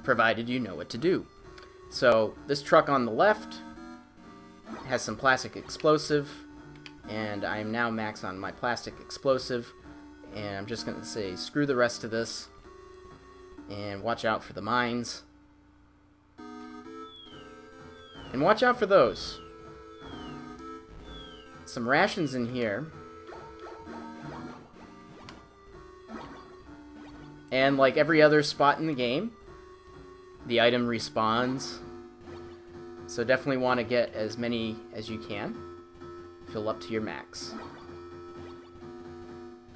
provided you know what to do. So this truck on the left has some plastic explosive, and I am now max on my plastic explosive, and I'm just going to say screw the rest of this, and watch out for the mines. And watch out for those. Some rations in here. And like every other spot in the game, the item respawns. So definitely want to get as many as you can. Fill up to your max.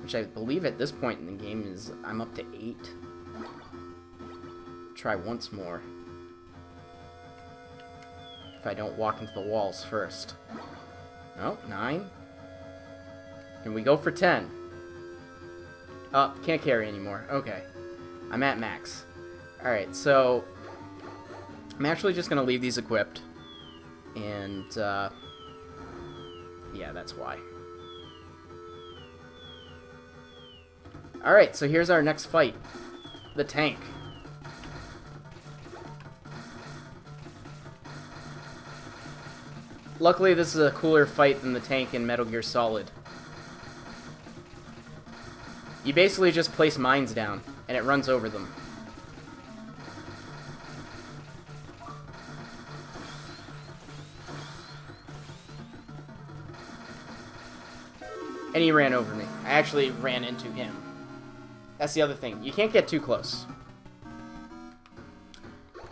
Which I believe at this point in the game is I'm up to 8. Try once more. If I don't walk into the walls first. Oh, 9. Can we go for 10? Oh, can't carry anymore. Okay. I'm at max. Alright, so I'm actually just going to leave these equipped. And, yeah, that's why. Alright, so here's our next fight. The tank. Luckily, this is a cooler fight than the tank in Metal Gear Solid. You basically just place mines down, and it runs over them. And he ran over me. I actually ran into him. That's the other thing. You can't get too close.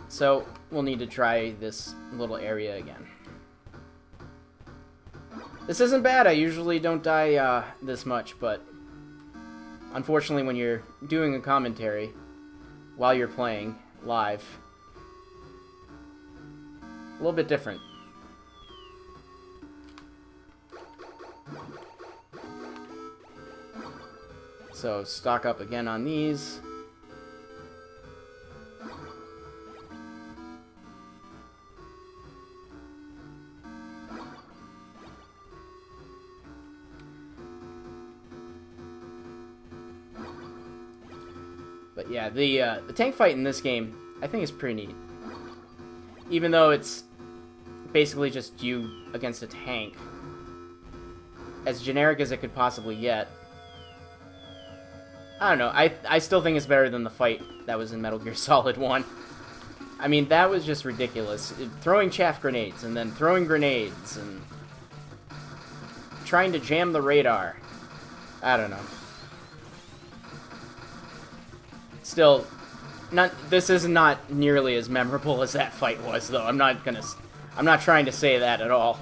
So, we'll need to try this little area again. This isn't bad. I usually don't die this much, but unfortunately when you're doing a commentary while you're playing live, a little bit different. So stock up again on these. But yeah, the tank fight in this game, I think is pretty neat. Even though it's basically just you against a tank. As generic as it could possibly get. I don't know, I still think it's better than the fight that was in Metal Gear Solid 1. I mean, that was just ridiculous. Throwing chaff grenades, and then throwing grenades, and trying to jam the radar. I don't know. Still, this is not nearly as memorable as that fight was, though. I'm not trying to say that at all.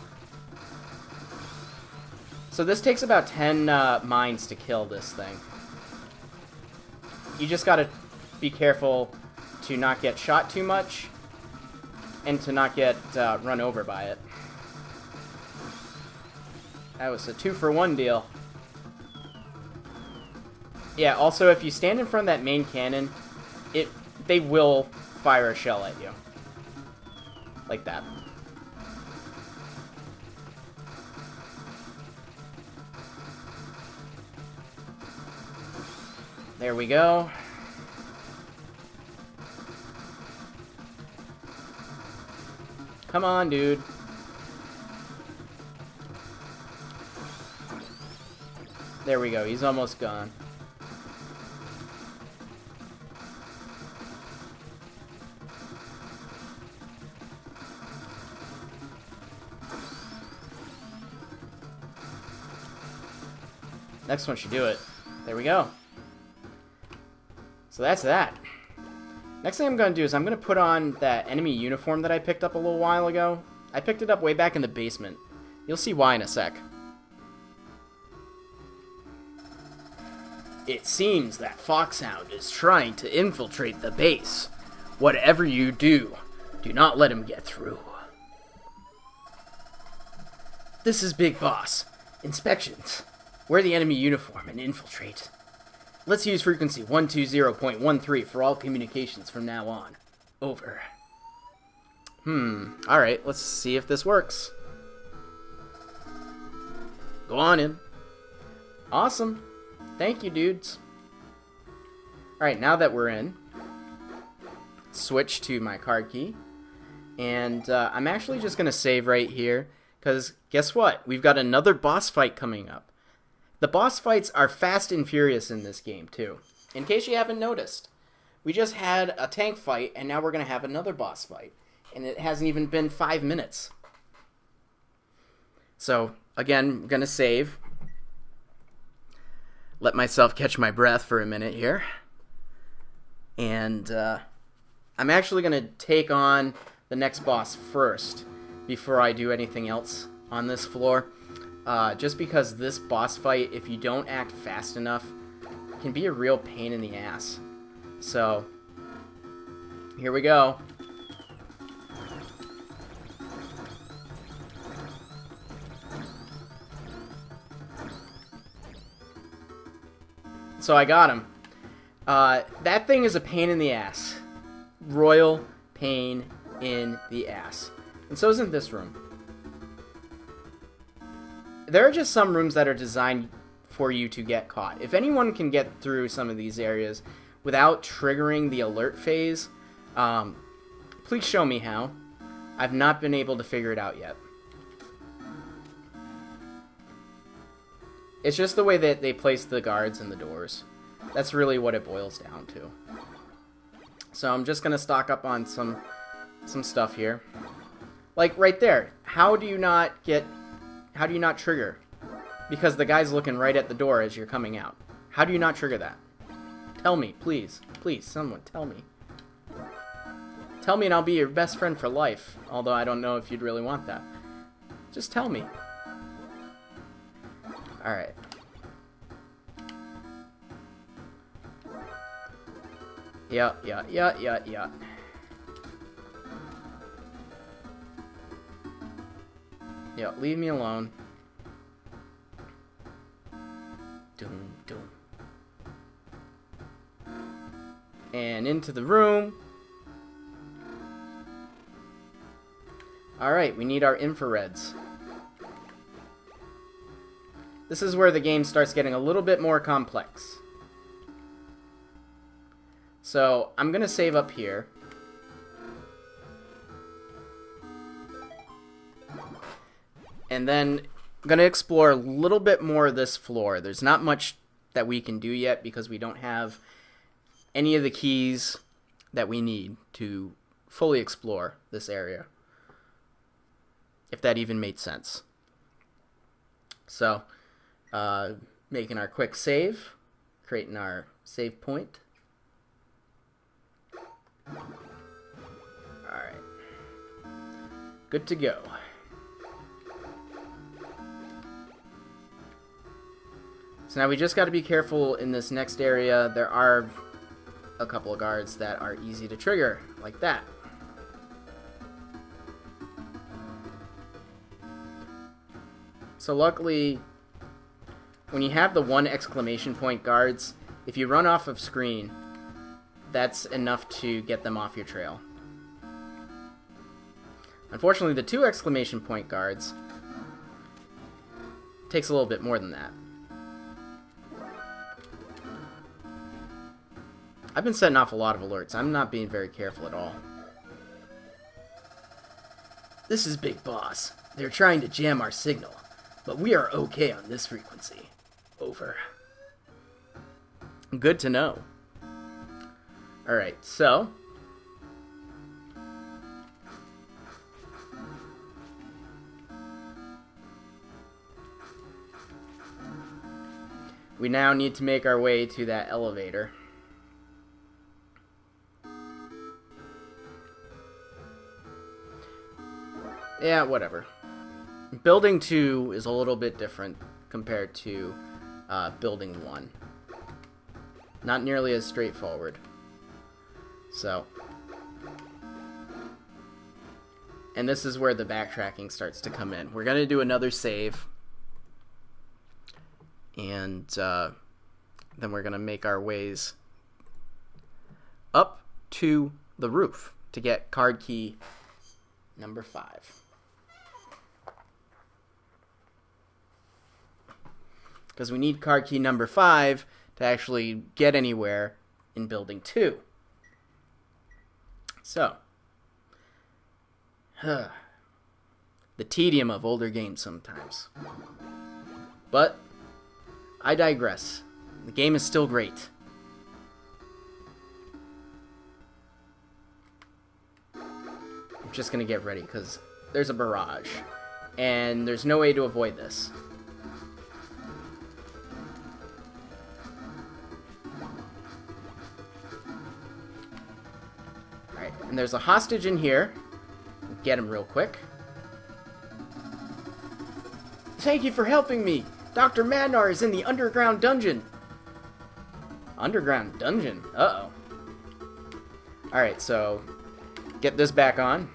So this takes about 10 mines to kill this thing. You just gotta be careful to not get shot too much, and to not get run over by it. That was a 2-for-1 deal. Yeah, also, if you stand in front of that main cannon, they will fire a shell at you. Like that. There we go. Come on, dude. There we go, he's almost gone. Next one should do it. There we go. So that's that. Next thing I'm going to do is I'm going to put on that enemy uniform that I picked up a little while ago. I picked it up way back in the basement. You'll see why in a sec. It seems that Foxhound is trying to infiltrate the base. Whatever you do, do not let him get through. This is Big Boss. Inspections. Wear the enemy uniform and infiltrate. Let's use frequency 120.13 for all communications from now on. Over. Alright, let's see if this works. Go on in. Awesome. Thank you, dudes. Alright, now that we're in, switch to my card key. And I'm actually just going to save right here, because guess what? We've got another boss fight coming up. The boss fights are fast and furious in this game, too. In case you haven't noticed. We just had a tank fight, and now we're going to have another boss fight. And it hasn't even been 5 minutes. So, again, we're going to save. Let myself catch my breath for a minute here. And I'm actually going to take on the next boss first before I do anything else on this floor. Just because this boss fight, if you don't act fast enough, can be a real pain in the ass. So, here we go. So I got him. That thing is a pain in the ass. Royal pain in the ass. And so isn't this room. There are just some rooms that are designed for you to get caught. If anyone can get through some of these areas without triggering the alert phase, please show me how. I've not been able to figure it out yet. It's just the way that they place the guards and the doors. That's really what it boils down to. So I'm just gonna stock up on some stuff here. Like right there. How do you not trigger? Because the guy's looking right at the door as you're coming out. How do you not trigger that? Tell me, please. Please, someone, tell me. Tell me and I'll be your best friend for life. Although I don't know if you'd really want that. Just tell me. Alright. Yeah. Yeah, leave me alone. Doom. And into the room. Alright, we need our infrareds. This is where the game starts getting a little bit more complex. So, I'm going to save up here. And then I'm going to explore a little bit more of this floor. There's not much that we can do yet because we don't have any of the keys that we need to fully explore this area. If that even made sense. So, making our quick save, creating our save point. Alright. Good to go. So now we just got to be careful in this next area. There are a couple of guards that are easy to trigger, like that. So luckily, when you have the 1 exclamation point guards, if you run off of screen, that's enough to get them off your trail. Unfortunately, the 2 exclamation point guards takes a little bit more than that. I've been setting off a lot of alerts. I'm not being very careful at all. This is Big Boss. They're trying to jam our signal, but we are okay on this frequency. Over. Good to know. Alright, so we now need to make our way to that elevator. Yeah, whatever. Building 2 is a little bit different compared to building 1. Not nearly as straightforward. So. And this is where the backtracking starts to come in. We're going to do another save. And then we're going to make our ways up to the roof to get card key number 5. Because we need card key number 5 to actually get anywhere in building 2. So, the tedium of older games sometimes. But, I digress. The game is still great. I'm just gonna get ready, because there's a barrage. And there's no way to avoid this. Alright, and there's a hostage in here. Get him real quick. Thank you for helping me! Dr. Madnar is in the underground dungeon! Underground dungeon? Uh-oh. Alright, so... get this back on.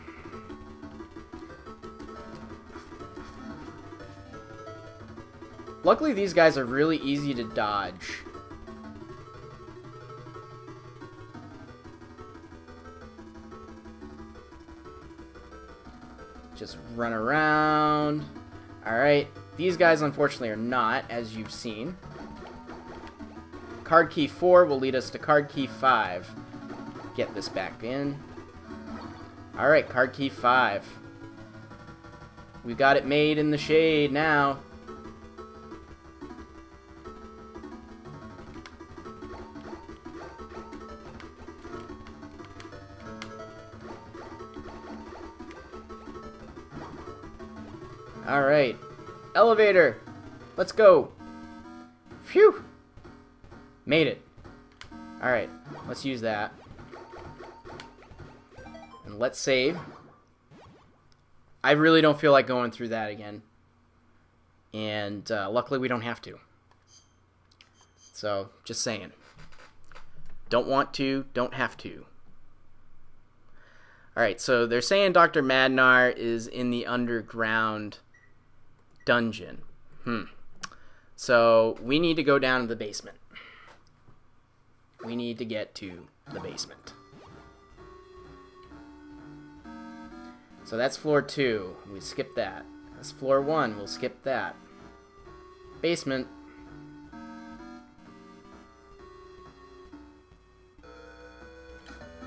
Luckily, these guys are really easy to dodge. Just run around. Alright. These guys, unfortunately, are not, as you've seen. Card key 4 will lead us to card key 5. Get this back in. Alright, card key 5. We got it made in the shade now. Alright. Elevator! Let's go! Phew! Made it. Alright, let's use that. And let's save. I really don't feel like going through that again. And luckily we don't have to. So, just saying. Don't want to, don't have to. Alright, so they're saying Dr. Madnar is in the underground dungeon. So, we need to go down to the basement. We need to get to the basement. So that's floor 2. We skip that. That's floor 1. We'll skip that. Basement.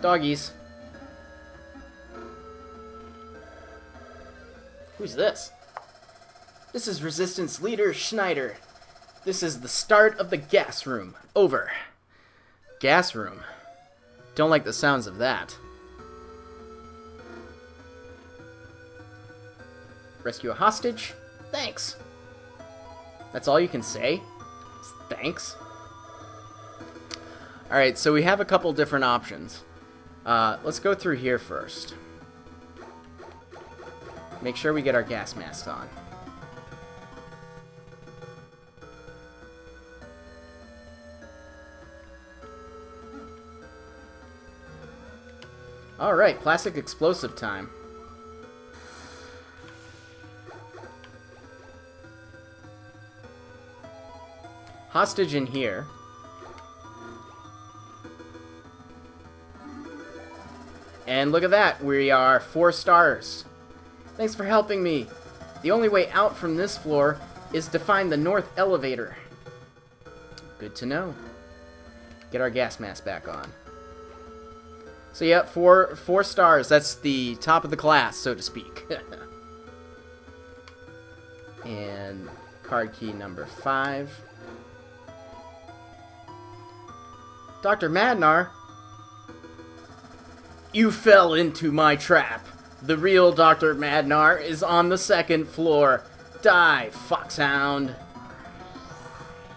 Doggies. Who's this? This is Resistance Leader Schneider. This is the start of the gas room. Over. Gas room. Don't like the sounds of that. Rescue a hostage? Thanks. That's all you can say? Thanks. Alright, so we have a couple different options. Let's go through here first. Make sure we get our gas masks on. Alright, plastic explosive time. Hostage in here. And look at that, we are 4 stars. Thanks for helping me. The only way out from this floor is to find the north elevator. Good to know. Get our gas mask back on. So yeah, 4 stars. That's the top of the class, so to speak. And card key number 5. Dr. Madnar, you fell into my trap. The real Dr. Madnar is on the 2nd floor. Die, foxhound.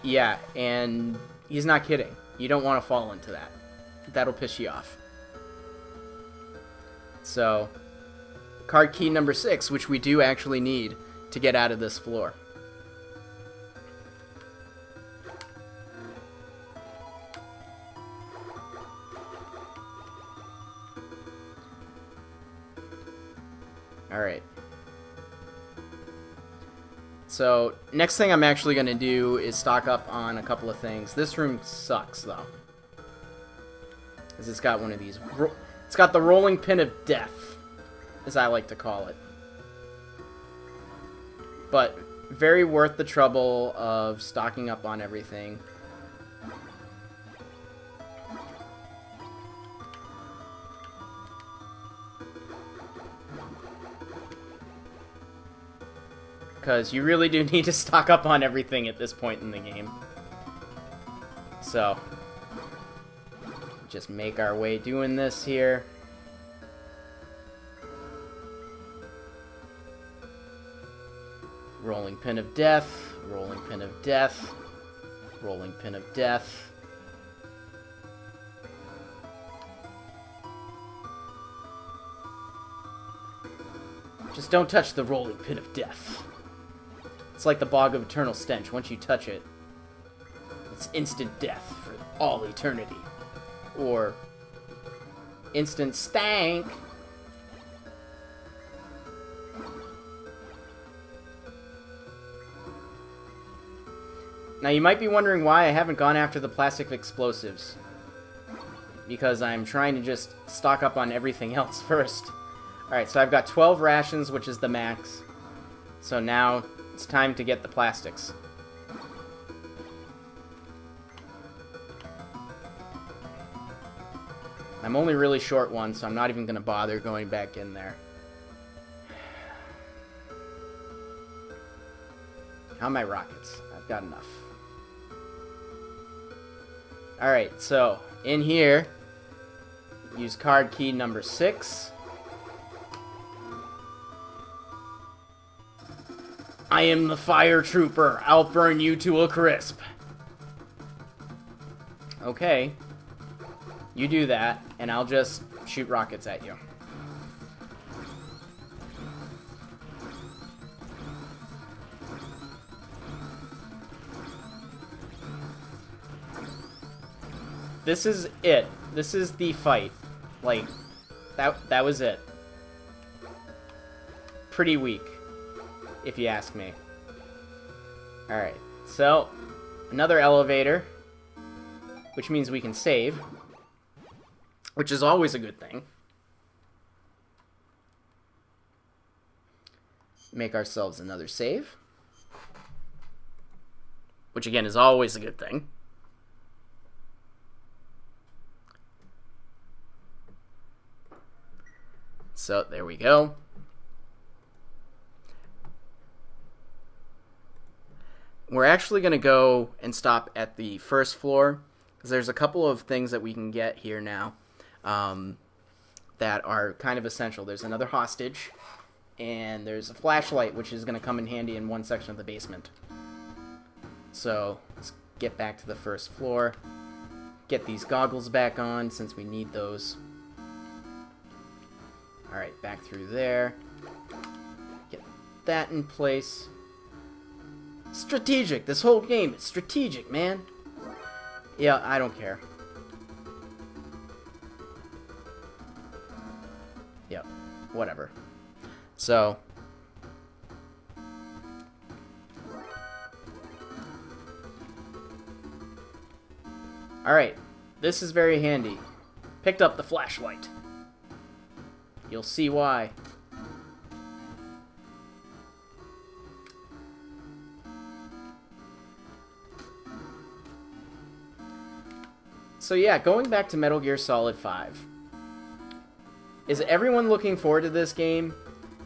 Yeah, and he's not kidding. You don't want to fall into that. That'll piss you off. So, card key number 6, which we do actually need to get out of this floor. Alright. So, next thing I'm actually going to do is stock up on a couple of things. This room sucks, though. Because it's got one of these... It's got the rolling pin of death, as I like to call it. But very worth the trouble of stocking up on everything. because you really do need to stock up on everything at this point in the game. So, just make our way doing this here. Rolling pin of death, rolling pin of death, rolling pin of death. Just don't touch the rolling pin of death. It's like the bog of eternal stench. Once you touch it, it's instant death for all eternity. Or instant stank. Now you might be wondering why I haven't gone after the plastic explosives. Because I'm trying to just stock up on everything else first. Alright, so I've got 12 rations, which is the max. So now it's time to get the plastics. I'm only really short one, so I'm not even going to bother going back in there. How are my rockets? I've got enough. Alright, so in here, use card key number 6. I am the fire trooper. I'll burn you to a crisp. Okay. You do that, and I'll just shoot rockets at you. This is it. This is the fight. Like, that was it. Pretty weak, if you ask me. Alright, so, another elevator, which means we can save, which is always a good thing. Make ourselves another save, which again is always a good thing. So, there we go. We're actually going to go and stop at the first floor, because there's a couple of things that we can get here now that are kind of essential. There's another hostage, and there's a flashlight, which is going to come in handy in one section of the basement. So, let's get back to the first floor. Get these goggles back on, since we need those. Alright, back through there. Get that in place. Strategic! This whole game is strategic, man! Yeah, I don't care. Yep, whatever. So... Alright, this is very handy. Picked up the flashlight. You'll see why. So yeah, going back to Metal Gear Solid 5. Is everyone looking forward to this game?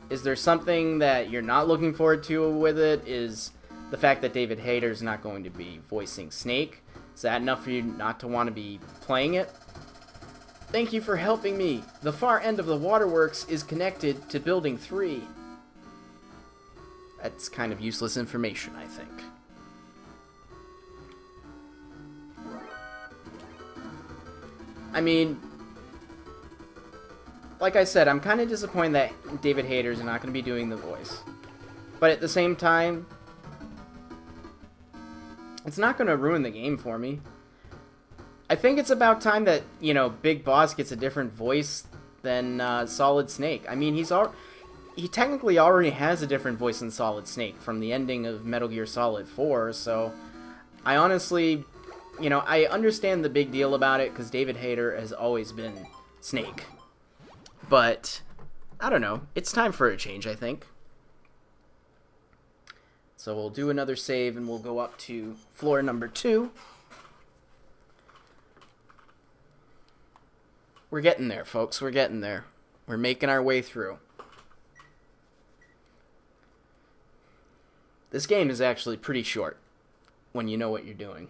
Is there something that you're not looking forward to with it? Is the fact that David Hayter's not going to be voicing Snake? Is that enough for you not to want to be playing it? Thank you for helping me. The far end of the waterworks is connected to Building 3. That's kind of useless information, I think. I mean, like I said, I'm kind of disappointed that David Hayter's not going to be doing the voice. But at the same time, it's not going to ruin the game for me. I think it's about time that, you know, Big Boss gets a different voice than Solid Snake. I mean, he technically already has a different voice than Solid Snake from the ending of Metal Gear Solid 4, so I honestly, you know, I understand the big deal about it because David Hayter has always been Snake. But, I don't know, it's time for a change, I think. So we'll do another save and we'll go up to floor number 2. We're getting there, folks. We're getting there. We're making our way through. This game is actually pretty short when you know what you're doing.